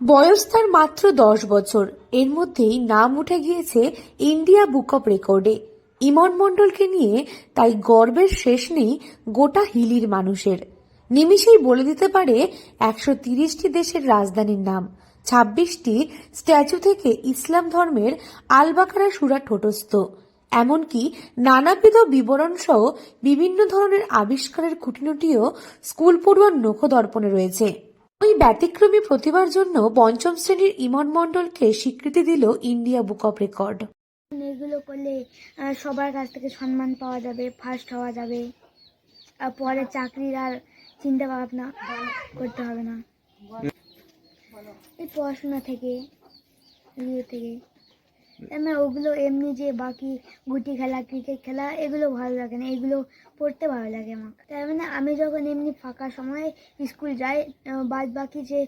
বয়স তার মাত্র 10 বছর। এর মধ্যেই নাম উঠে গিয়েছে ইন্ডিয়া বুক অব রেকর্ডে। ইমন মণ্ডলকে নিয়ে তাই গর্বের শেষ নেই গোটা হিলির মানুষের। নিমিষেই বলে দিতে পারে 130টি দেশের রাজধানীর নাম, 26টি স্ট্যাচু থেকে ইসলাম ধর্মের আল-বাকারা সূরা ঠোঁটস্থ। এমনকি নানাবিধ বিবরণ সহ বিভিন্ন ধরনের আবিষ্কারের খুঁটিনাটিও স্কুল পড়ুয়ার নখদর্পণে রয়েছে। ওই ব্যতিক্রমী প্রতিভার জন্য পঞ্চম শ্রেণীর ইমন মণ্ডলকে স্বীকৃতি দিল ইন্ডিয়া বুক অব রেকর্ড। এগুলো করলে সবার কাছ থেকে সম্মান পাওয়া যাবে, ফার্স্ট হওয়া যাবে, আর পরে চাকরির আর চিন্তা ভাবনা করতে হবে না। এই পড়াশোনা থেকে আমার ওগুলো এমনি যে বাকি গুটি খেলা, ক্রিকেট খেলা এগুলো ভালো লাগে না, এগুলো পড়তে ভালো লাগে আমার। তার মানে আমি যখন এমনি ফাঁকা সময়ে স্কুল যাই, বাদ বাকি যে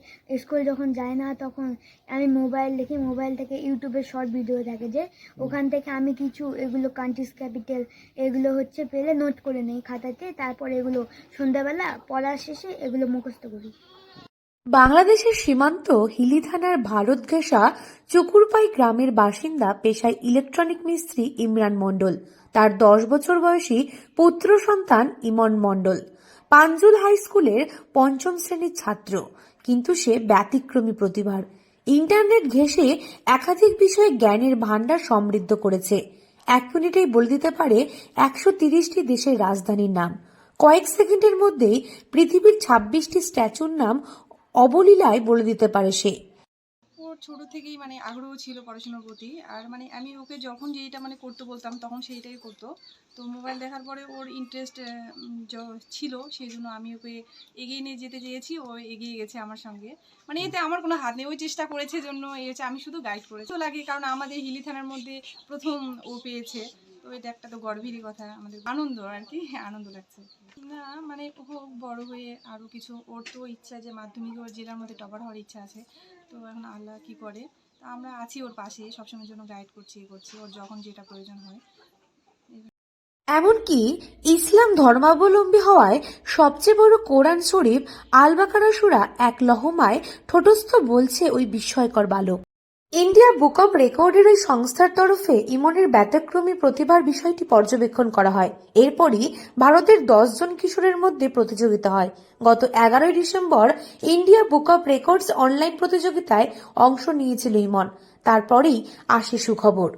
স্কুল যখন যাই না তখন আমি মোবাইল দেখি, মোবাইল থেকে ইউটিউবে শর্ট ভিডিও থাকে যে ওখান থেকে আমি কিছু এগুলো কান্ট্রিজ ক্যাপিটাল এগুলো পেলে নোট করে নেই খাতাতে, তারপর এগুলো সন্ধ্যাবেলা পড়ার শেষে এগুলো মুখস্থ করি। বাংলাদেশের সীমান্ত হিলি থানার ভারত ঘেঁষা চুকুরপাই গ্রামের বাসিন্দা পেশায় ইলেকট্রনিক মিস্ত্রি ইমরান মণ্ডল। তার 10 বছর বয়সী পুত্র সন্তান ইমন মণ্ডল পাঞ্জুল হাই স্কুলের পঞ্চম শ্রেণীর ছাত্র, কিন্তু সে ব্যতিক্রমী প্রতিভার। ইন্টারনেট ঘেঁষে একাধিক বিষয়ে জ্ঞানের ভান্ডার সমৃদ্ধ করেছে। 1 মিনিটেই বলে দিতে পারে 130টি দেশের রাজধানীর নাম। কয়েক সেকেন্ডের মধ্যেই পৃথিবীর 26টি স্ট্যাচুর নাম অবলীলায় বলে দিতে পারে সে। ওর ছোট থেকেই আগ্রহ ছিল পড়াশোনার প্রতি। আর আমি ওকে যখন যেইটা করতে বলতাম তখন সেইটাই করতো। তো মোবাইল দেখার পরে ওর ইন্টারেস্ট ছিল, সেই জন্য আমি ওকে এগিয়ে নিয়ে যেতে চেয়েছি। ও এগিয়ে গেছে আমার সঙ্গে। এতে আমার কোনো হাত নেই, ওই চেষ্টা করেছে জন্য আমি শুধু গাইড করেছি। তো লাগে, কারণ আমাদের হিলি থানার মধ্যে প্রথম ও পেয়েছে, তো এটা একটা তো গর্বেরই কথা, আমাদের আনন্দ আর কি, আনন্দ লাগছে। না হোক বড় হয়ে আরও কিছু, ওর তো ইচ্ছা যে মাধ্যমিক ওর জেলার মধ্যে টপার হওয়ার ইচ্ছা আছে। তো এখন আল্লাহ কি করে, তা আমরা আছি ওর পাশে, সবসময়ের জন্য গাইড করছি, ওর যখন যেটা প্রয়োজন হয়। এমনকি ইসলাম ধর্মাবলম্বী হওয়ায় সবচেয়ে বড় কোরআন শরীফ আল বাকারা সূরা এক লহমায় ঠোঁটস্থ বলছে ওই বিস্ময়কর বালক। ইন্ডিয়া বুক অব রেকর্ডের ওই সংস্থার তরফে ইমনের ব্যতিক্রমী প্রতিভার বিষয়টি পর্যবেক্ষণ করা হয়। এরপরই ভারতের 10 জন কিশোরের মধ্যে প্রতিযোগিতা হয়। গত 11 December India book of records online প্রতিযোগিতায় অংশ নিয়েছিল ইমন। তারপরেই আসে সুখবর।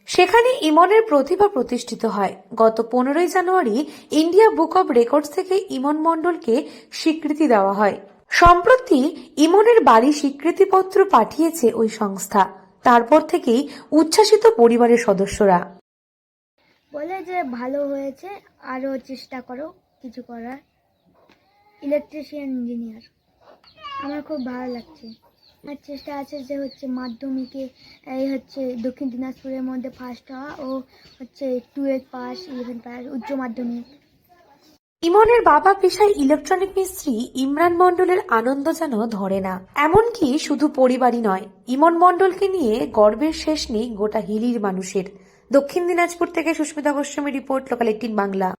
সেখানে ইমনের প্রতিভা প্রতিষ্ঠিত হয়। গত 15 জানুয়ারি ইন্ডিয়া বুক অব রেকর্ডস থেকে ইমন মণ্ডলকে স্বীকৃতি দেওয়া হয়। সম্প্রতি ইমনের বাড়ি স্বীকৃতিপত্র পাঠিয়েছে ওই সংস্থা। তারপর থেকেই উচ্ছ্বাসিত পরিবারের সদস্যরা। বলে যে ভালো হয়েছে, আরও চেষ্টা করো কিছু করার। ইলেকট্রিশিয়ান ইঞ্জিনিয়ার আমার খুব ভালো লাগছে। আমার চেষ্টা আছে যে মাধ্যমিকে দক্ষিণ দিনাজপুরের মধ্যে ফার্স্ট হওয়া, ও 12 পাস, 11 পাস, উচ্চ মাধ্যমিক। ইমনের বাবা পেশায় ইলেকট্রনিক মিস্ত্রি ইমরান মণ্ডলের আনন্দ যেন ধরে না। এমনকি শুধু পরিবারই নয়, ইমন মণ্ডলকে নিয়ে গর্বের শেষ নেই গোটা হিলির মানুষের। দক্ষিণ দিনাজপুর থেকে সুস্মিতা গোস্বামী রিপোর্ট, লোকাল 18 বাংলা।